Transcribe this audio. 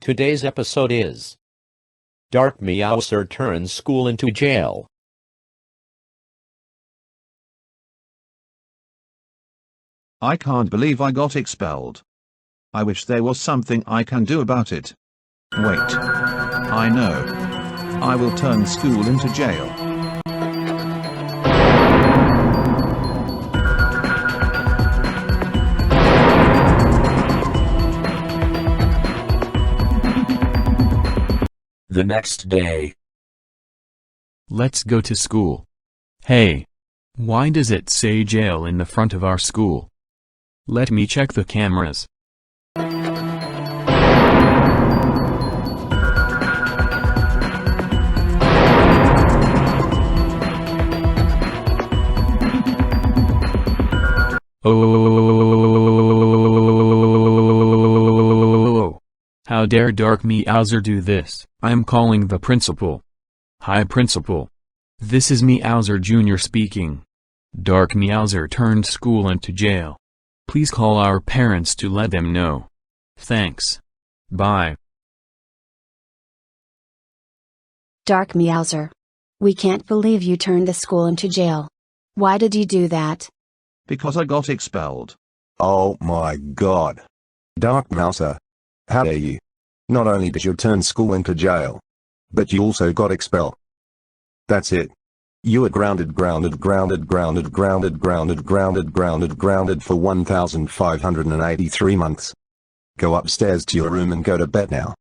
Today's episode is Dark Meowser turns school into jail. I can't believe I got expelled. I wish there was something I can do about it. Wait. I know. I will turn school into jail. The next day. Let's go to school. Hey. Why does it say jail in the front of our school? Let me check the cameras. Oh! How dare Dark Meowser do this? I'm calling the principal. Hi principal. This is Meowser Jr. speaking. Dark Meowser turned school into jail. Please call our parents to let them know. Thanks. Bye. Dark Meowser. We can't believe you turned the school into jail. Why did you do that? Because I got expelled. Oh my god. Dark Meowser. How dare you? Not only did you turn school into jail, but you also got expelled. That's it. You are grounded for 1,583 months. Go upstairs to your room and go to bed now.